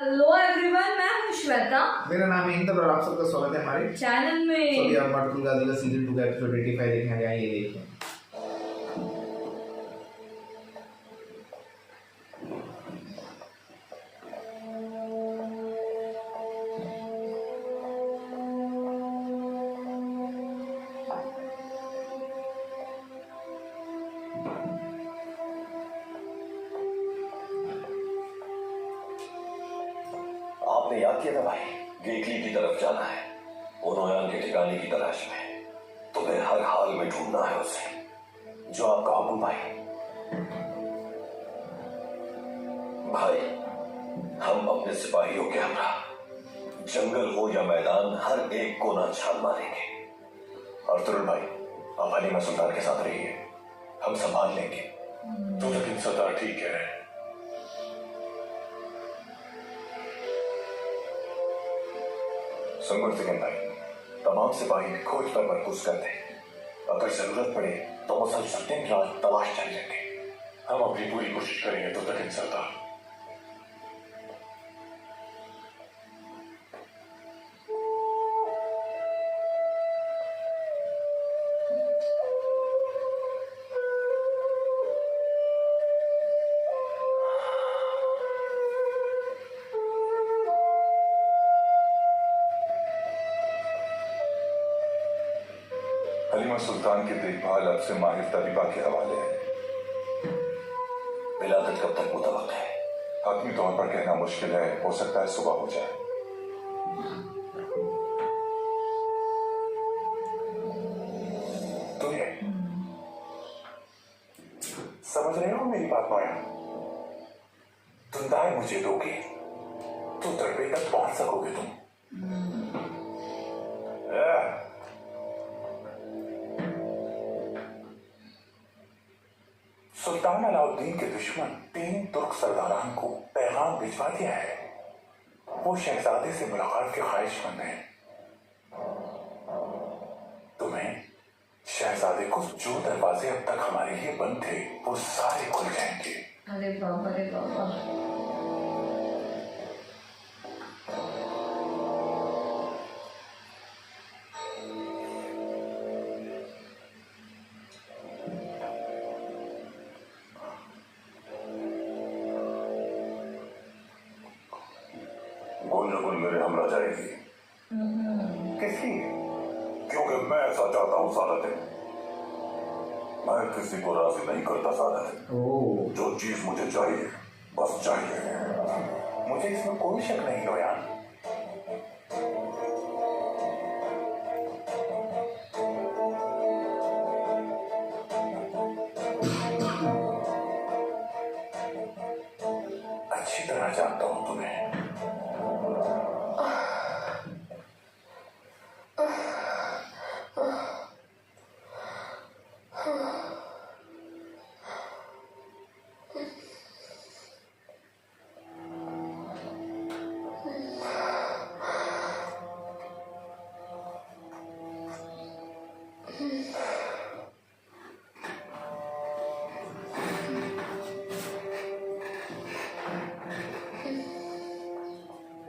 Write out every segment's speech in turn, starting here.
Hello everyone, मैं हूं श्वेता। मेरा नाम है इंद्र और आप सबका स्वागत है हमारे चैनल में। तो अभी आप मटकुल गाजी का सीजन 2 का एपिसोड 85 देखने आए, ये देखिए। आपने याद किया था भाई, गेटली की तरफ जाना है, ओनोयान के ठिकाने की तलाश में। तुम्हें हर हाल में ढूंढना है उसे। जो आपका हुक्म भाई। भाई, हम अपने सिपाहियों के हमरा, जंगल हो या मैदान, हर एक को ना छान मारेंगे। और तुरुण भाई, आप हलीमा सुल्तान के साथ रहिए, हम संभाल लेंगे। तो लेकिन सरदार ठीक है। सुंगर सिकंद भाई, तमाम सिपाही खोज पर मरकूज कर दें। अगर जरूरत पड़े तो मुसलसल दिन रात तलाश जारी रखें। हम अपनी पूरी कोशिश करेंगे तो तक सरदार। हलीमा सुल्तान की देखभाल अब से माहिर तबीबा के हवाले है। विलादत कब तक मुतवक्किल है? हतमी तौर पर कहना मुश्किल है, हो सकता है सुबह हो जाए। तो ये समझ रहे हो मेरी बात माया? दुंदाए मुझे दोगे तो दरबे तक पहुंच सकोगे तुम। सुल्तान अलाउद्दीन के दुश्मन 3 तुर्क सरदारान को पैगाम भिजवा दिया है। वो शहजादे से मुलाकात के ख्वाहिशमंद हैं। तुम्हें शहजादे को जो दरवाजे अब तक हमारे लिए बंद थे वो सारे खुल जाएंगे। अरे बाबा, अरे बाबा। गोल मेरे हमरा जाएगी। किसकी? क्योंकि मैं ऐसा चाहता हूँ सादत। मैं किसी को राजी नहीं करता सादत। जो चीज मुझे चाहिए बस चाहिए। मुझे इसमें कोई शक नहीं लोयान। अच्छी तरह जानता हूँ तुम्हें।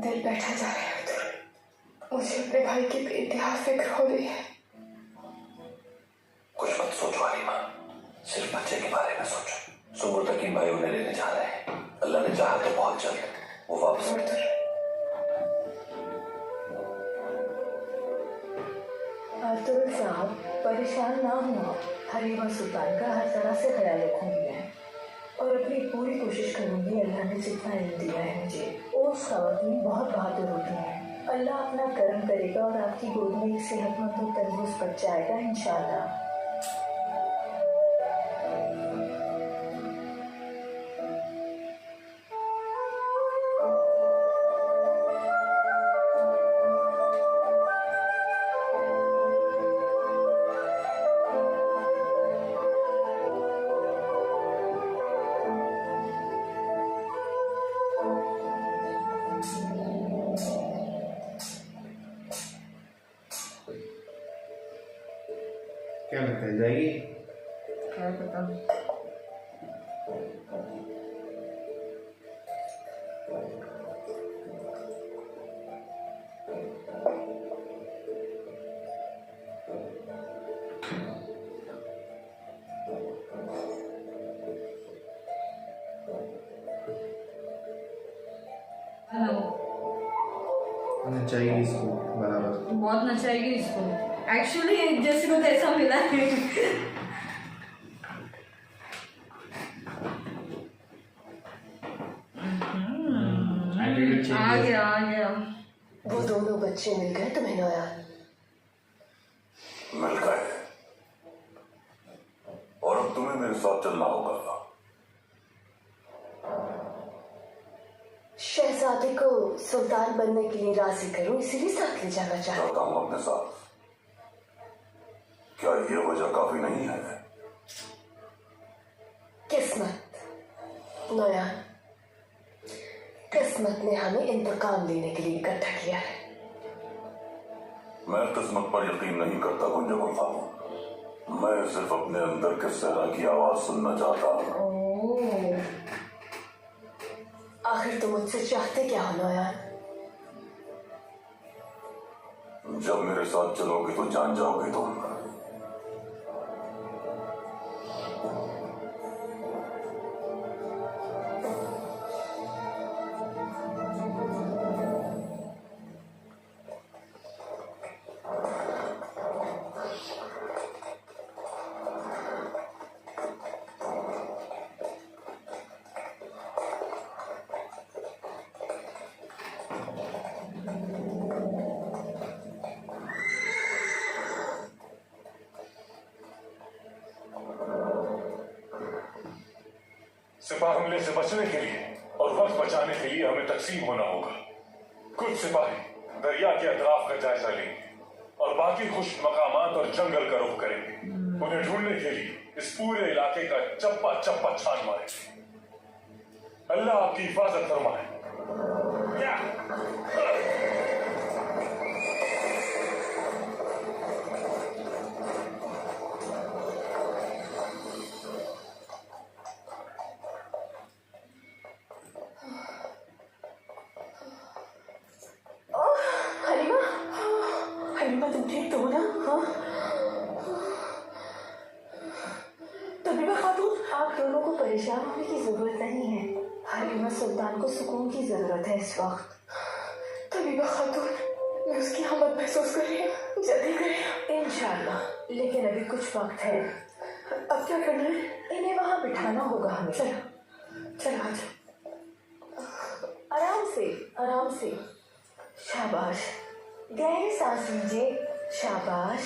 दिल बैठा जा रहा है तो मुझे अपने भाई की बेइंतहा फिक्र हो रही है। कुछ मत सोचो हलीमा, सिर्फ बच्चे के बारे में सोचो। सुमर तकीन भाई उन्हें लेने जा रहे हैं। अल्लाह ने चाहा तो बहुत जल्द वो वापस। तुरुण साहब, परेशान ना हो। हलीमा सुल्तान का हर तरह से ख्याल रखूंगी मैं, और अपनी पूरी कोशिश करूंगी। अल्लाह ने जितना इल्म दिया है मुझे, उस ख़वातीन बहुत बहादुर होती हैं। अल्लाह अपना करम करेगा और आपकी गोद में एक सेहतमंद और तंदुरुस्त बच्चा आएगा इंशाअल्लाह। क्या लगता है जाएगी? क्या पता। हेलो। नचाएगी इसको बराबर। बहुत नचाएगी इसको। एक्चुअली जैसे को ऐसा मिला है। आ गया। वो दोनों बच्चे मिल गए तुम्हें नया? मिल गए और अब तुम्हें मेरे साथ चलना होगा। शहजादे को सुल्तान बनने के लिए राजी करूं, इसीलिए साथ ले जाना चाहता चाहता हूं अपने साथ। क्या ये वजह काफी नहीं है? किस्मत नया, किस्मत ने हमें इंतकाम लेने के लिए इकट्ठा किया है। मैं किस्मत पर यकीन नहीं करता गुंजा गुल्फा हूं। मैं सिर्फ अपने अंदर के सहरा की आवाज सुनना चाहता हूं। आखिर तुम मुझसे चाहते क्या हो नया? जब मेरे साथ चलोगे तो जान जाओगे तुम। सिपाह हमले से बचने के लिए और वक्त बचाने के लिए हमें तकसीम होना होगा। कुछ सिपाही दरिया के अतराफ का जायजा लेंगे और बाकी खुश मकामात और जंगल का रुख करेंगे। उन्हें ढूंढने के लिए इस पूरे इलाके का चप्पा चप्पा छान मारेंगे। अल्लाह आपकी हिफाजत फरमाए। हलीमा तुम ठीक तो हो ना? हाँ? तबीबा खातून, आप दोनों को परेशान होने की जरूरत नहीं है। हलीमा सुल्तान को सुकून की जरूरत है इस वक्त। तबीबा खातून, मैं उसकी आमद महसूस कर रही हूँ। जल्दी करें। इंशाल्लाह, लेकिन अभी कुछ वक्त है। अब क्या करना है? इन्हें वहाँ बिठाना होगा हमें। चलो आ जाओ। आराम से। शाबाश, गहरी सांस लीजिए। शाबाश।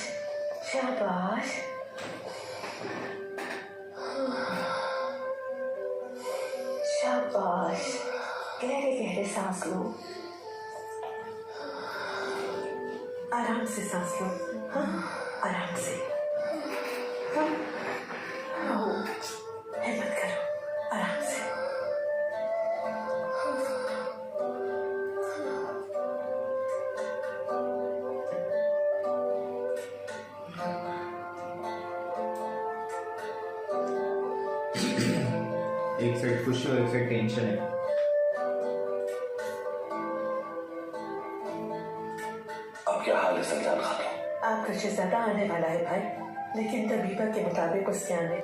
गहरे सांस लो। आराम से सांस लो। हाँ, आराम से। हाँ, हिम्मत करो। आराम से। एक साइड खुशी और एक साइड टेंशन है। अब क्या हाल है सल्तान खातून? आपका शहजादा आने वाला है भाई, लेकिन तबीबा के मुताबिक उसके आने।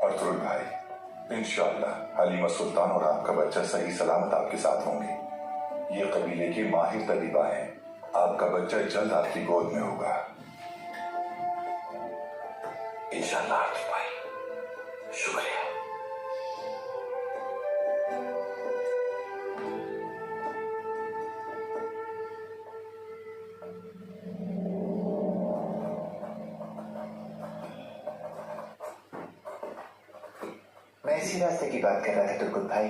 अर्तुल भाई, इंशाअल्लाह हलीमा सुल्तान और आपका बच्चा सही सलामत आपके साथ होंगे। ये कबीले के माहिर तबीबा हैं। आपका बच्चा जल्द आपकी गोद में होगा इंशाअल्लाह। अर्तुल भाई, शुक्रिया। मैं इसी रास्ते की बात कर रहा था तुर्कुत भाई।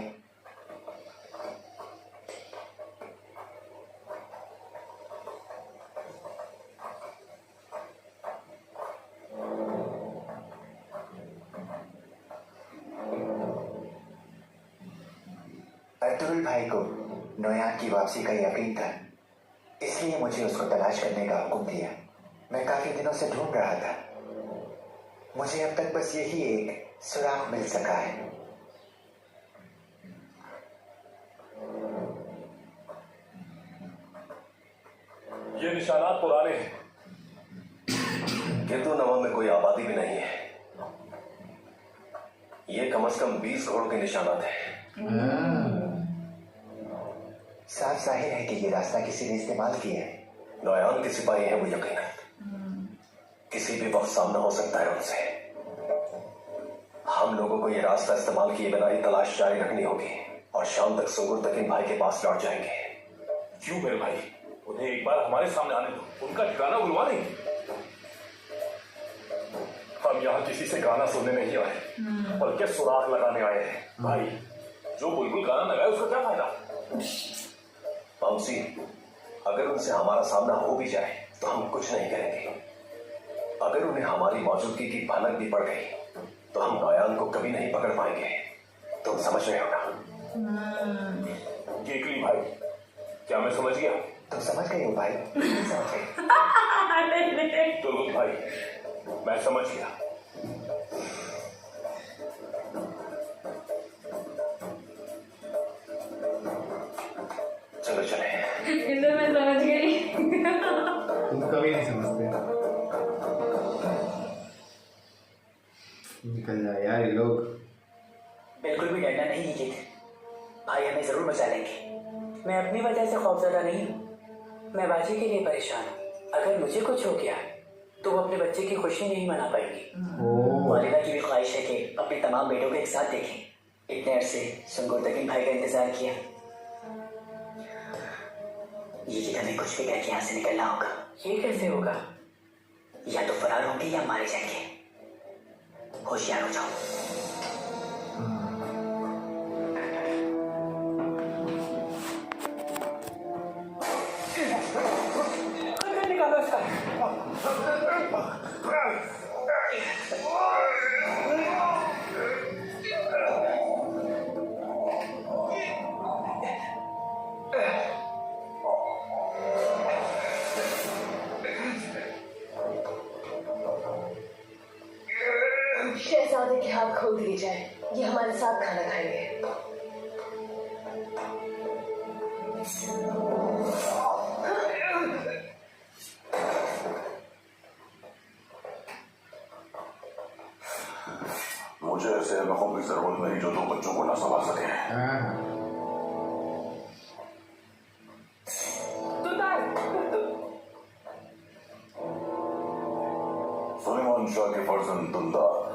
अर्तुल भाई को नोयान की वापसी का यकीन था, इसलिए मुझे उसको तलाश करने का हुक्म दिया। मैं काफी दिनों से ढूंढ रहा था। मुझे अब तक बस यही एक सुराग मिल सका है। ये निशानात पुराने हैं, किंतु नवा में कोई आबादी भी नहीं है। ये कम से कम 20 घोड़ों के निशानात हैं। साफ जाहिर है कि ये रास्ता किसी ने इस्तेमाल किया है। नौयान के सिपाही हैं वो यकीनन, किसी भी वक्त सामना हो सकता है उनसे। हम लोगों को ये रास्ता इस्तेमाल किए बिना ही तलाश जारी रखनी होगी और शाम तक सुंगुर तकिन भाई के पास लौट जाएंगे। क्यों मेरे भाई, उन्हें एक बार हमारे सामने आने दो, उनका ठिकाना बुलवा देंगे। हम यहाँ किसी से गाना सुनने नहीं आए, बल्कि सुराग लगाने आए हैं। भाई, जो बुलबुल गाना लगाए उसका क्या फायदा? मामसी, अगर उनसे हमारा सामना हो भी जाए तो हम कुछ नहीं करेंगे। अगर उन्हें हमारी मौजूदगी की भनक भी पड़ गई तो हम नौयान को कभी नहीं पकड़ पाएंगे। तुम समझ रहे हो ना? केकली भाई, क्या मैं समझ गया? तुम समझ गए हो भाई? समझ गए। तुलगुल भाई, मैं समझ गया। चलो चले। इधर मैं समझ गई। तुम कभी नहीं समझते। निकल जाए यार ये लोग। बिल्कुल भी डरना नहीं निकित, भाई हमें जरूर बचा लेंगे। मैं अपनी वजह से खौफजदा नहीं हूँ, मैं बाजी के लिए परेशान हूँ। अगर मुझे कुछ हो गया तो वो अपने बच्चे की खुशी नहीं मना पाएंगी। वालिदा की भी ख्वाहिश है कि अपने तमाम बेटों को एक साथ देखें। इतने अरसे सुंगुर तकिन भाई का इंतजार किया। ये कि हमें कुछ भी करके यहाँ से निकलना होगा। ये कैसे होगा? या तो फरार होंगे या मारे जाएंगे। होशियार हो जाओ। निकालो इसका। शहजादे के हाथ खोल दिए जाए, ये हमारे साथ खाना खाएंगे। मुझे ऐसे अहमकों की जरूरत नहीं जो दो बच्चों को ना संभाल सके। सुलेमान शाह के फर्जंद दुंदार,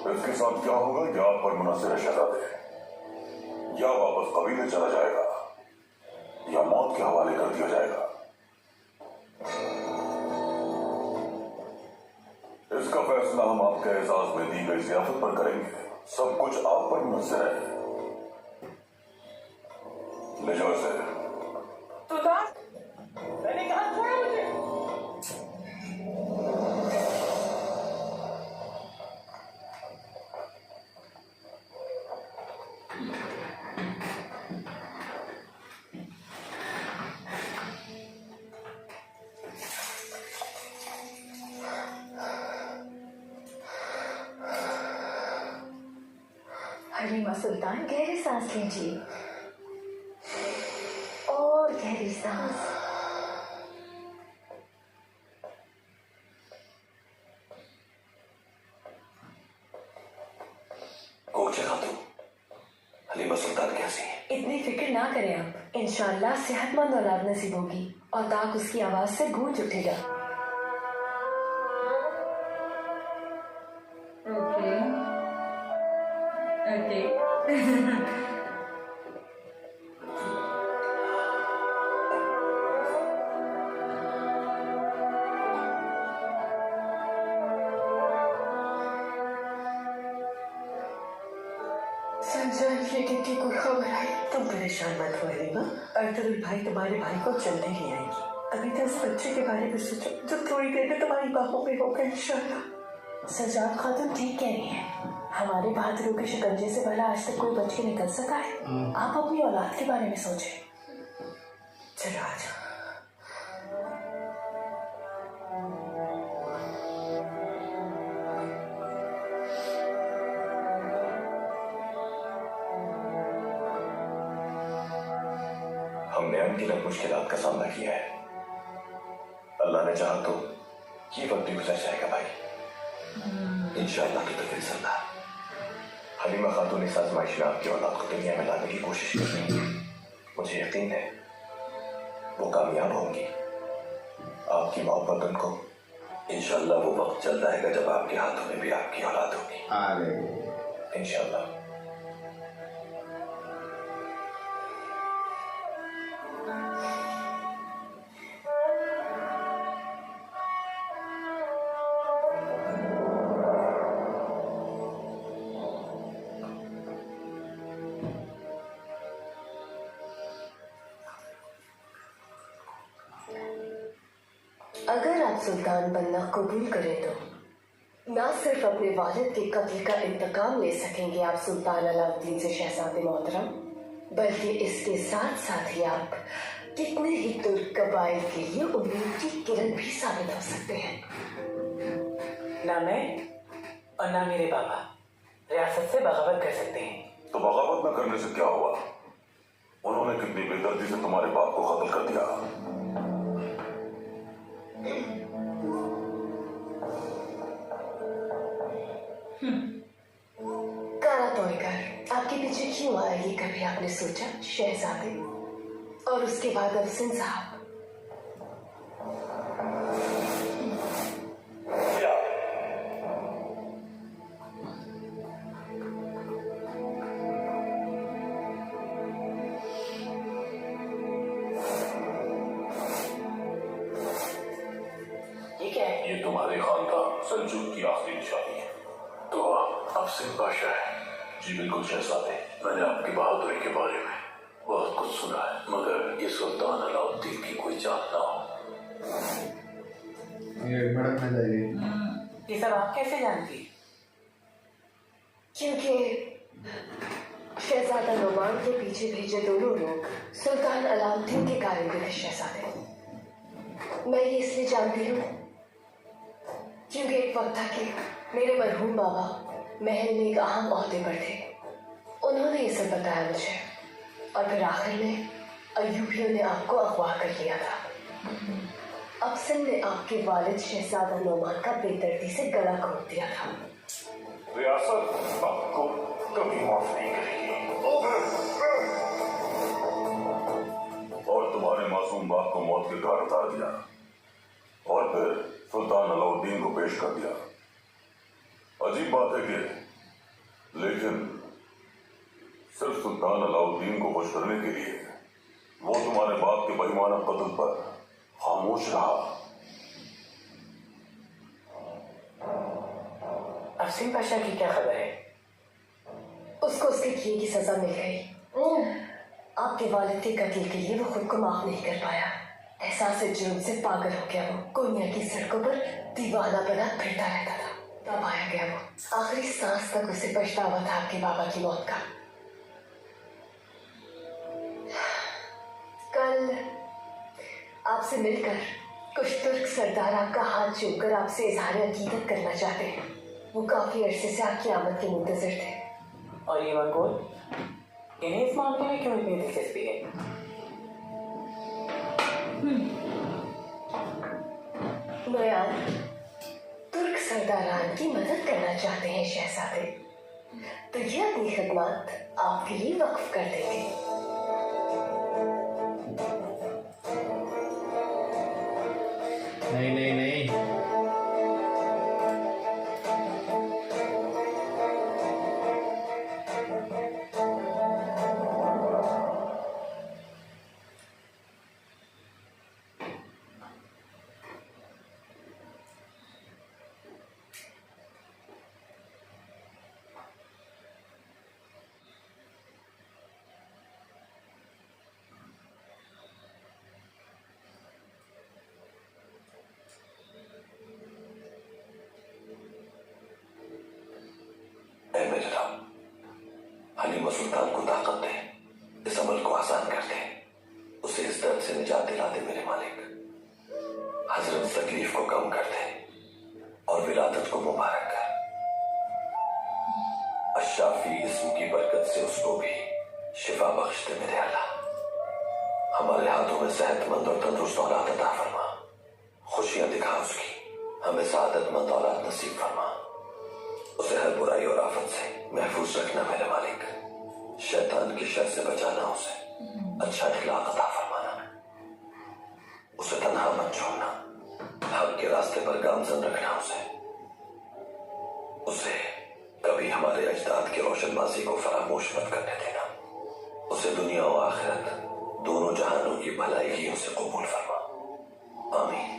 इसके साथ क्या होगा यह आप पर मुनहसर है शहजादे। या वापस कबीले चला जाएगा या मौत के हवाले कर दिया जाएगा। इसका फैसला हम आपके एहसास में दी गई जियाफत पर करेंगे। सब कुछ आप पर मुनहसर है। ले जाओ इसे। मैंने कहा छोड़ो मुझे। हलीमा सुल्तान, गहरी सांस लीजिए और गहरी सांस। कोचे खातून, हलीमा सुल्तान कैसी है? इतनी फिक्र ना करें आप, इंशाल्लाह सेहतमंद औलाद नसीब होगी और ताक उसकी आवाज से गूंज उठेगा। Okay okay. संजय, लेकिन की कोई खबर आई? तुम परेशान मत हो हलीमा, अरतुल भाई तुम्हारे भाई को जल्दी ले आएंगी। अभी तो उस बच्चे के बारे में सोचो जो थोड़ी देर में तुम्हारी बाहों में होगा इंशाल्लाह। सजाद खातून ठीक कह रही है, हमारे बहादुरों के शिकंजे से भला आज तक कोई बच के निकल सका है? आप अपनी औलाद के बारे में सोचें। चलो आ जाओ। हमने अनगिनत मुश्किलात का सामना किया है। अल्लाह ने चाहा तो ये वक्त भी गुजर जाएगा भाई। इंशाअल्लाह की तकदीर सल्ला। हलीमा खातून इस आजमाइश में आपकी औलाद को दुनिया में लाने की कोशिश कर रही है। मुझे यकीन है वो कामयाब होंगी। आपकी मोहब्बत उनको इंशाअल्लाह वो वक्त चल आएगा जब आपके हाथों में भी आपकी औलाद होगी। अरे इंशाअल्लाह। अगर आप सुल्तान बनना कबूल करें तो ना सिर्फ अपने वालिद के कत्ल का इंतकाम ले सकेंगे आप सुल्तान अलाउद्दीन से शहजादे मोहतरम, बल्कि इसके साथ साथ ही आप कितने ही तुर्क कबाइल के लिए उम्मीद की किरण भी साबित हो सकते हैं। ना मैं और ना मेरे बाबा रियासत से बगावत कर सकते हैं। तो बगावत न करने से क्या हुआ? उन्होंने कितनी बेदर्दी से तुम्हारे बाप को कत्ल कर दिया। कारा तोयकर आपके पीछे क्यों आया, ये कभी आपने सोचा शहजादे? और उसके बाद अफसन साहब, ये तुम्हारे खानदान सल्जूक की आखिरी निशानी है। तो अब सिंह बादशाह है। जी बिल्कुल शहजादे, मैंने आपकी बहादुरी के बारे में बहुत कुछ सुना है, मगर ये सुल्तान अलाउद्दीन की कोई जात ना हो। ये भड़क न जाएगी। ये सब आप कैसे जानती हैं? क्योंकि शहजादा नुमान के पीछे भेजे दोनों लोग सुल्तान अलाउद्दीन के कारीगर थे शहजादे। मैं ये इसलिए जानती हूँ क्योंकि एक वक्त था कि मेरे मरहूम बाबा महल में एक अहम ओहदे पर थे। उन्होंने ये सब बताया मुझे, और फिर आखिर में अय्यूबियों ने आपको अगवा कर लिया था। अफसन ने आपके वालिद शहजादा नोमान का बेदर्दी से गला घोट दिया था। रियासत आपको कभी माफ नहीं करेगी। और तुम्हारे मासूम बाप को मौत के घाट उतार दिया, और फिर सुल्तान अलाउद्दीन को पेश कर दिया। अजीब बात है कि लेकिन सिर्फ सुल्तान अलाउद्दीन को खुश करने के लिए वो तुम्हारे बाप के बेईमाना कत्ल पर खामोश रहा। अफसीन पाशा की क्या खबर है? उसको उसके किए की सजा मिल गई। आपके वालिद के कत्ल के लिए वो खुद को माफ नहीं कर पाया। एहसास जुर्म से पागल हो गया। वो कोनिया की सड़कों पर दीवाना बना फिरता रहता था। तब आया गया वो। आखिरी सांस तक उसे पछतावा था आपके बाबा की मौत का। कल आपसे मिलकर कुछ तुर्क सरदार आपका हाथ चूमकर आपसे इजहार अकीदत करना चाहते हैं। वो काफी अरसे से आपकी आमद के मुंतजर थे। और ये मंगोल, इन्हें इस मामले में क्यों इतनी दिलचस्पी है? नोयान तुर्क सरदारान की मदद करना चाहते हैं शहजादे, तो ये अपनी खिदमत आपके लिए वक्फ कर देंगे। नहीं नहीं नहीं, ऐ मेरे रब, हलीमा सुल्तान को ताकत दे, इस अमल को आसान कर दे, उसे इस दर्द से निजात दिला दे मेरे मालिक। हजरत तकलीफ को कम कर दे और विलादत को मुबारक कर। अशाफी इस्म की बरकत से उसको भी शिफा बख्श दे मेरे अल्लाह। हमारे हाथों में सेहतमंद और तंदुरुस्त औलाद अता फरमा। खुशियां दिखा उसकी, हमें सादतमंद औलाद नसीब फरमा। उसे हर बुराई और आफत से महफूज रखना मेरे मालिक। शैतान की शर से बचाना, उसे अच्छा इखलाक अता फरमाना, उसे तन्हा मत छोड़ना, हक के रास्ते पर गामजन रखना, उसे कभी हमारे अजदाद की रोशनबाजी को फरामोश मत करने देना। उसे दुनिया और आखिरत दोनों जहानों की भलाई ही उसे कबूल फरमा। आमीन।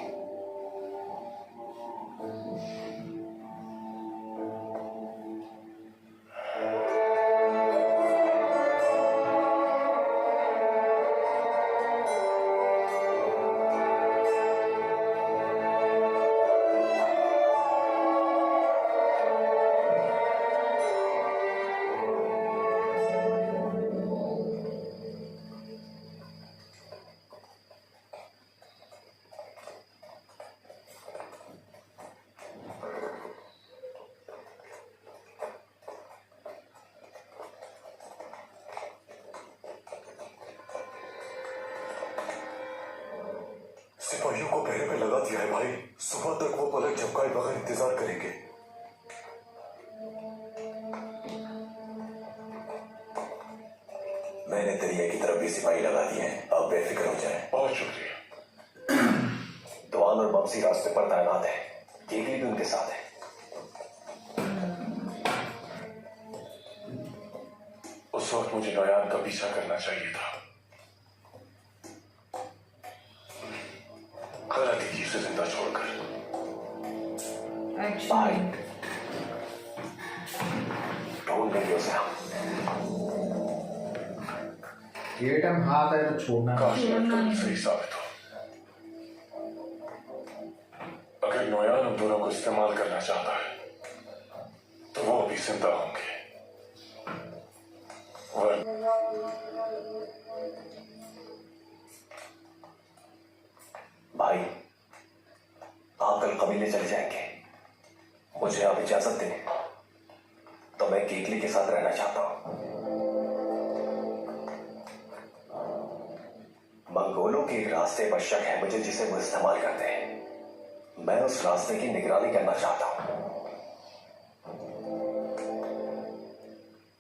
सिपाहियों को पहरे पे लगा दिया है भाई। सुबह तक वो पलक झपकाए बगैर इंतजार करेंगे। मैंने दरिया की तरफ भी सिपाही लगा दिए हैं, आप बेफिक्र हो जाएं। बहुत शुक्रिया। दुआन और बमसी रास्ते पर तैनात है, केकली भी उनके साथ है। उस वक्त मुझे नौयान का पीछा करना चाहिए था। गलती की उसे जिंदा छोड़कर। एक्चुअली ढूंढ लेंगे उसे हम। ये टाइम हाथ आए तो छोड़ना काश सही साबित हो। अगर नौयान उन दोनों को इस्तेमाल करना चाहता है तो वो अभी जिंदा होंगे। भाई, आप कल कबीले चले जाएंगे, मुझे आप इजाजत दें तो मैं केकली के साथ रहना चाहता हूं। मंगोलों के एक रास्ते पर शक है मुझे, जिसे वो इस्तेमाल करते हैं। मैं उस रास्ते की निगरानी करना चाहता हूं।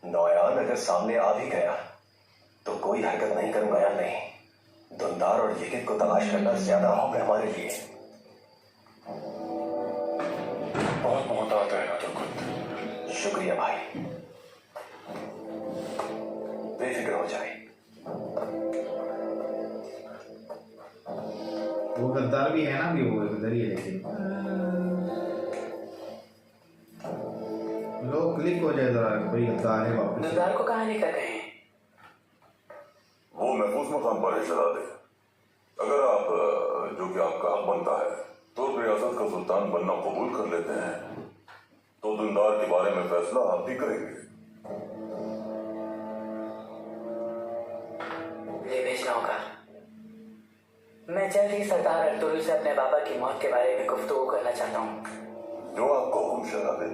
नौयान अगर सामने आ भी गया तो कोई हरकत नहीं करूंगा या नहीं। धुंधार और यकित को तलाश करना ज्यादा होगा हमारे लिए। बहुत मोहतात है ना तो खुद। शुक्रिया भाई, बेफिक्र हो जाए। वो गद्दार भी है ना, भी वो इधर ही है, लेकिन लोग क्लिक हो जाए जरा, कोई गद्दार है वापस। दुलदार को कहाँ लेकर गए हैं? वो महफूज मकाम पर है शरादे। अगर आप जो कि आपका हक बनता है तो रियासत का सुल्तान बनना कबूल कर लेते हैं तो दुलदार के बारे में फैसला आप ही करेंगे। ले भेजना होगा। मैं जल्द ही सरदार अर्तुगरुल से अपने बाबा की मौत के बारे में गुफ्तगू करना चाहता हूँ। जो आपका हुक्म शरादे।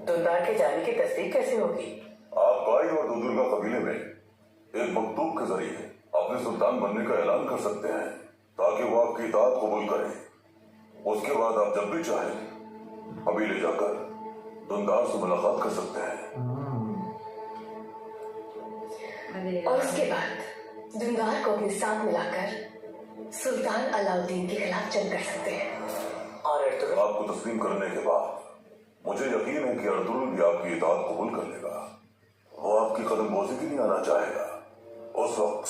दुलदार के जाने की तस्दीक कैसे होगी? आप बाई और दुदुर्गा कबीले में एक मकतूब के जरिए अपने सुल्तान बनने का ऐलान कर सकते हैं ताकि वो आपकी इताअत कबूल करें। उसके बाद आप जब भी चाहें कबीले जाकर दुलदार से मुलाकात कर सकते हैं। और उसके बाद दुलदार को अपने साथ मिलाकर सुल्तान अलाउद्दीन के खिलाफ जंग कर सकते हैं। और अर्तुगरुल आपको तस्लीम करने के बाद मुझे यकीन है कि अर्तुगरुल भी आपकी इताअत कबूल कर लेगा। वो आपकी कदमबोजी भी नहीं आना चाहेगा। उस वक्त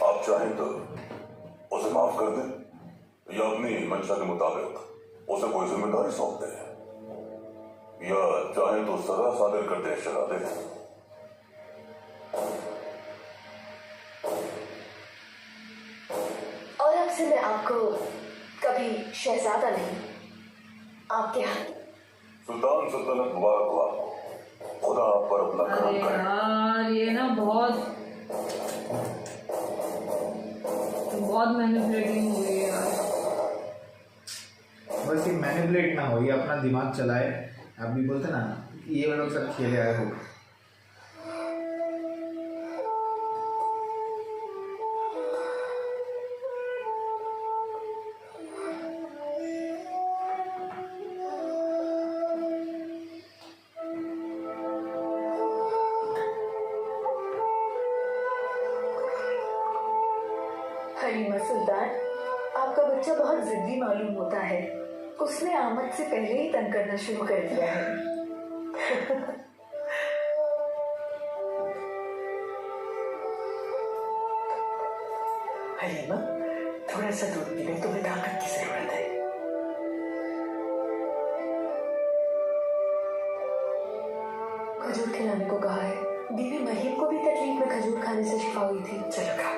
आप चाहें तो उसे माफ कर दें या अपनी मंशा के मुताबिक उसे कोई जिम्मेदारी सौंप दें, या चाहें तो सजा सादिर कर दें शरादे। और अब से मैं आपको कभी शहजादा नहीं, आपके हाथ सुल्तान सल्तनत मुबारक हो आपको। खुदा आप पर अपना अरे करम करे। यार ये ना बहुत मैनिपुलेटिंग हुई है यार। बस ये मैनिपुलेट ना हो, ये अपना दिमाग चलाए। आप भी बोलते ना, ये लोग सब खेले आए हो। सुल्तान, आपका बच्चा बहुत जिद्दी मालूम होता है। उसने आमद से पहले ही तंग करना शुरू कर दिया है। हलीमा, थोड़ा सा दूध पी लो, तुम्हें ताकत की जरूरत है। खजूर खिलाने को कहा है। बीवी मरियम को भी तकलीफ में खजूर खाने से शिफा हुई थी। चलो खा।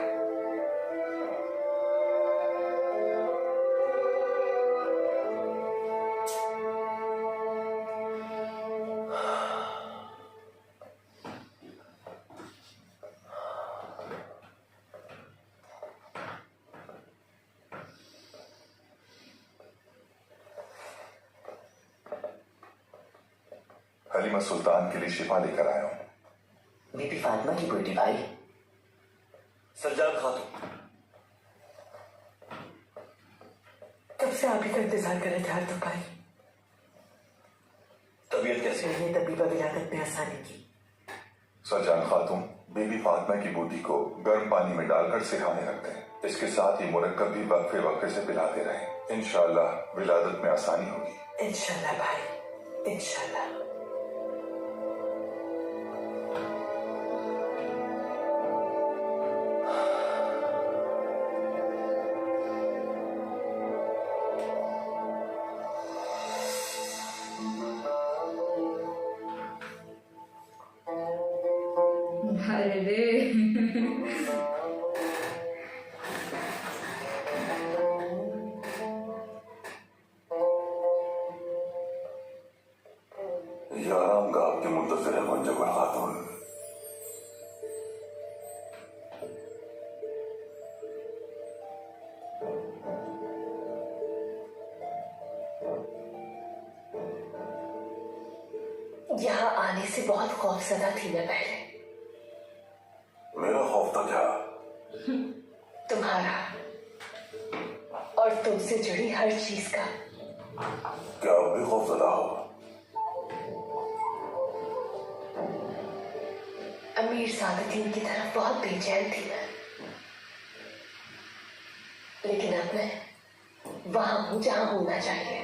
हलीमा सुल्तान के लिए शिफा लेकर आया हूं। बीबी फातिमा की बेटी भाई। सज्जाद खातून, कब से आप ही का इंतजार कर रहे थे हार्दो भाई। तबीयत कैसी है? मैंने तबीबा विलादत में आसानी की। सज्जाद खातून बीबी फातिमा की बूटी को गर्म पानी में डालकर सिखाने रखते हैं। इसके साथ ही मुरक्कब भी वक्फे वक्फे से पिलाते रहें। इंशाअल्लाह विलादत में आसानी होगी। इंशाल्लाह भाई, इंशाल्लाह। अरे ये आरामगाह के मुंतज़िर है मुंजबर खातून। यहाँ आने से बहुत खौफजदा थी मैं पहले। मेरा खौफ था क्या? तुम्हारा और तुमसे जुड़ी हर चीज का। क्या अब भी खौफजदा हो? अमीर सादतीन की तरफ बहुत बेचैन थी मैं, लेकिन अब मैं वहां हूं जहां होना चाहिए,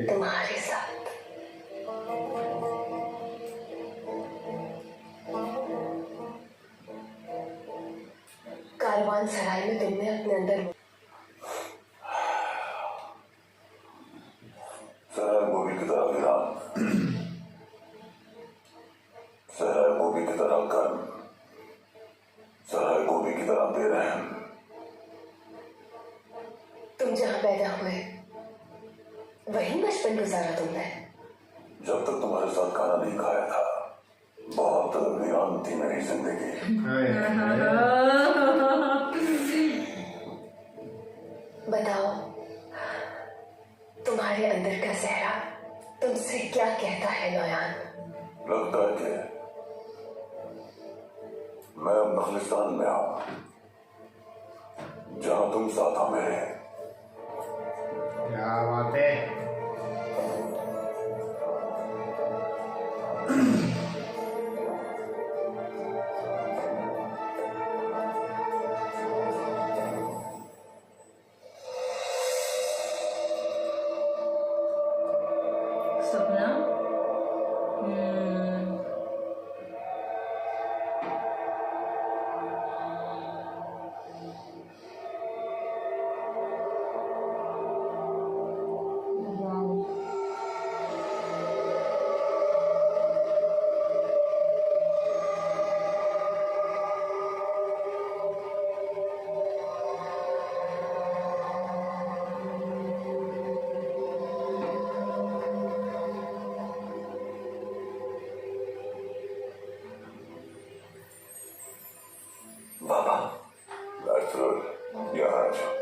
तुम्हारे साथ। कारवान सराय में तुमने अपने अंदर सहरा गोभी की तरह विराम, सहरा गोभी की तरह कर्म, सहरा गोभी की तरह बेरहम। तुम जहां पैदा हुए वहीं बचपन गुजारा तुमने। जब तक तुम्हारे साथ खाना नहीं खाया था बहुत वीरान थी मेरी जिंदगी। बताओ तुम्हारे अंदर का सहरा तुमसे क्या कहता है नौयान? लगता है कि मैं अब नखलिस्तान में आऊं जहां तुम साथ हो मेरे। क्या बात है। सपना बाबा बैठो, यहाँ आ जाओ,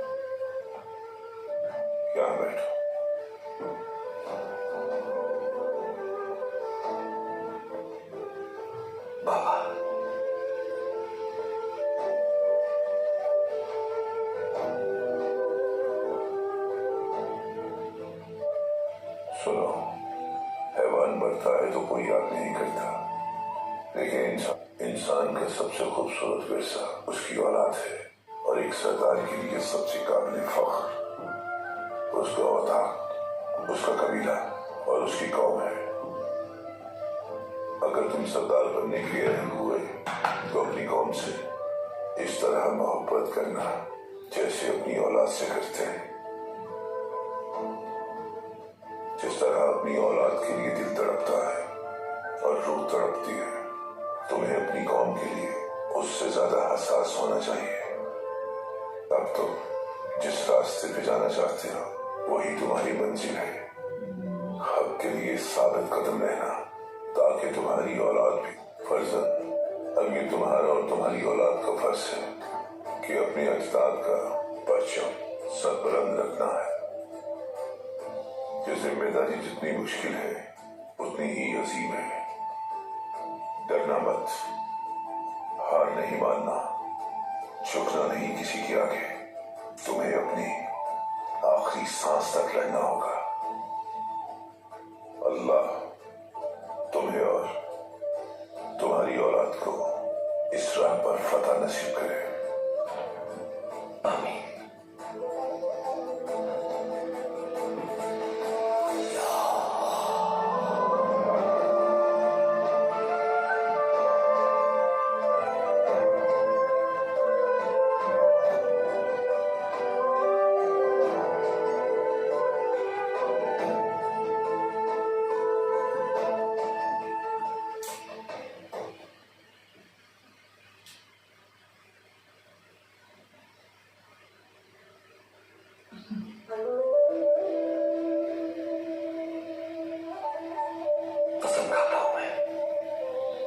यहाँ बैठो। बाबा, सुनो, हैवान बढ़ता है तो कोई याद नहीं करता, लेकिन इंसान का सबसे खूबसूरत विरसा उसकी औलाद है, और और एक सरदार के लिए सबसे काबिल फख्र उसका औहदा, उसका कबीला और उसकी कौम है। अगर तुम सरदार बनने के लिए अहम हुए तो अपनी कौम से इस तरह मोहब्बत करना जैसे अपनी औलाद से करते हैं। जिस तरह अपनी औलाद के लिए दिल तड़पता है और रूह तड़पती है, तुम्हें अपनी कौम के लिए उससे ज्यादा हसास होना चाहिए। अब तो जिस रास्ते पे जाना चाहते हो वही तुम्हारी मंजिल है। हक के लिए साबित कदम रहना ताकि तुम्हारी औलाद भी फर्जन। अब ये तुम्हारा और तुम्हारी औलाद का फर्ज है कि अपने अजदाद का परचम सरबुलंद रखना है। ये जिम्मेदारी जितनी मुश्किल है उतनी ही अजीम है। डरना मत, हार नहीं मानना, झुकना नहीं किसी के आगे। तुम्हें अपनी आखिरी सांस तक लड़ना होगा। अल्लाह तुम्हें और तुम्हारी औलाद को इस राह पर फतह नसीब करे। आमीन। कसम खाता हूं मैं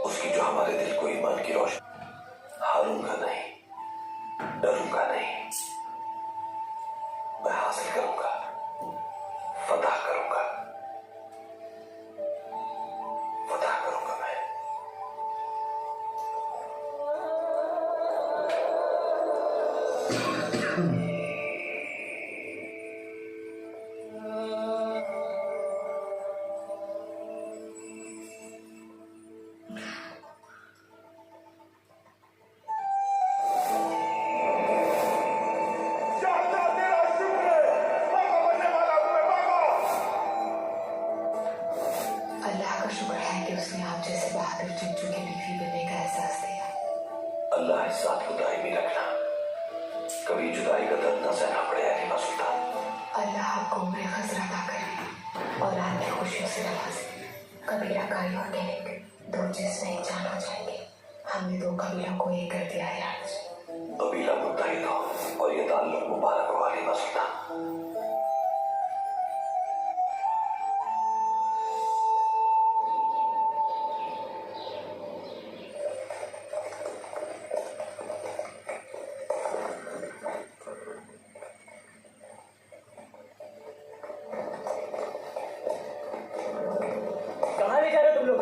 उसकी जो हमारे दिल को ईमान की रोशनी। हारूंगा नहीं, डरूंगा नहीं, मैं हासिल करूंगा, फतह करूंगा, फतह करूंगा मैं। अल्लाह का शुक्र है कि उसने आप जैसे बहादुर चंचू की बीवी बनने का एहसास दिया। अल्लाह इस साथ को दायमी रखना, कभी जुदाई का दर्द न सहना पड़े हलीमा सुल्तान। अल्लाह आपको उम्र खज़रा अता करे और आपकी खुशियों से नवाजे। कबीला कारी और टेनिक दो जिस्म एक जान हो जाएंगे। हमने दो कबीलों को एक कर दिया है आज। कबीला मुत्तहिद हो और ये ताल्लुक मुबारक हो हलीमा सुल्तान। कहाँ ले जा रहे हो तुम लोग?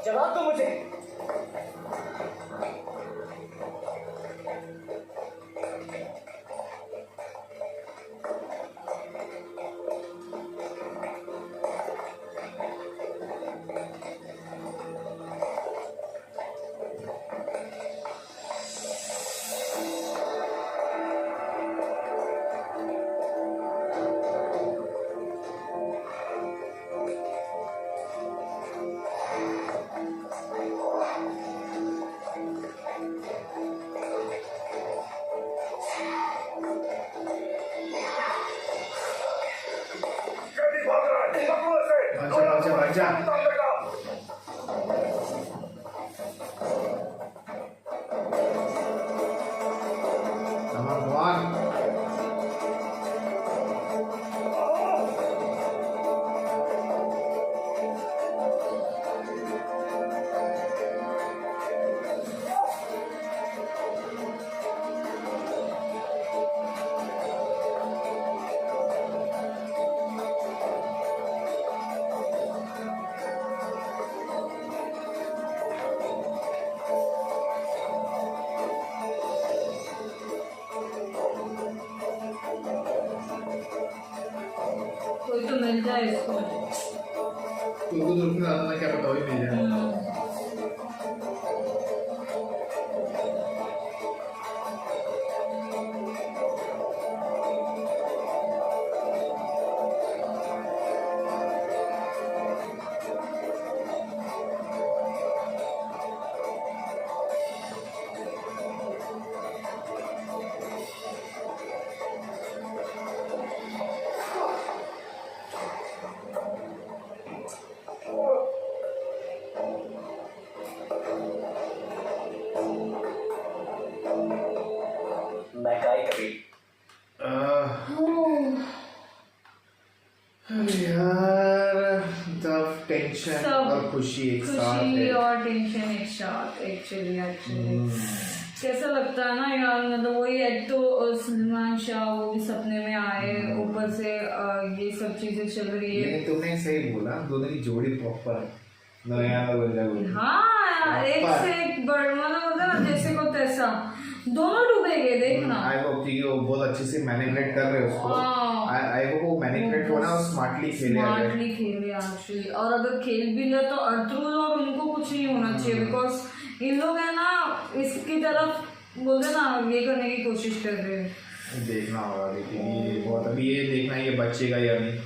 जवाब दो मुझे। भाग जा। Come on. कोई तो मिल जाए इसको। तुमको तो उसमें ज्यादा ना क्या पता वही मिल जाए। यार तब टेंशन सब और खुशी एक साथ खुशी है। और टेंशन एक साथ एक्चुअली कैसा लगता है ना यार, मतलब वही एक तो सलमान शाह वो भी सपने में आए, ऊपर से ये सब चीजें चल रही है। लेकिन तुमने सही बोला, दोनों की जोड़ी प्रॉपर है, नया और गुंजा गुंजा। हाँ एक से एक बड़, मतलब होता है ना जैसे को तैसा, दोनों डूबे गए देखना। आई होप कि वो बहुत अच्छे से मैनिपुलेट कर रहे हैं उसको। हाँ। आई होप वो मैनिपुलेट हो ना और स्मार्टली खेले आगे। स्मार्टली खेले एक्चुअली, और अगर खेल भी लिया तो अर्थरुल और उनको कुछ नहीं होना चाहिए, बिकॉज इन लोग है ना इसकी तरफ बोलते ना ये करने की कोशिश कर रहे हैं। देखना होगा, लेकिन ये बहुत अभी ये देखना है ये बचेगा या नहीं,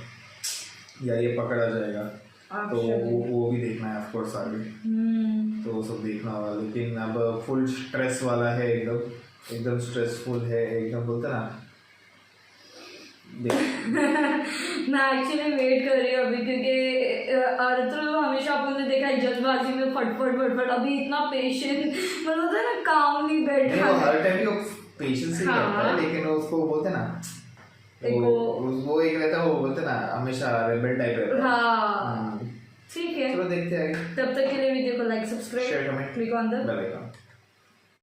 या ये पकड़ा जाएगा, तो वो भी देखना है ऑफ कोर्स आगे। तो वो सब देखना होगा, लेकिन अब फुल स्ट्रेस वाला है, एकदम स्ट्रेसफुल है, एकदम बोलते ना। मैं एक्चुअली वेट कर रही हूँ अभी, क्योंकि अर्थरुल हमेशा अपन ने देखा है जल्दबाजी में फटफट, अभी इतना पेशेंट मतलब होता है ना, कामली बैठा वो है। हर टाइम वो पेशेंस ही करता है, लेकिन उसको बोलते ना वो एक रहता है, वो बोलते ना हमेशा रेबल टाइप रहता है। हाँ ठीक है, चलो देखते हैं। तब तक के लिए वीडियो को like Share, subscribe comment. Click on the Bell icon.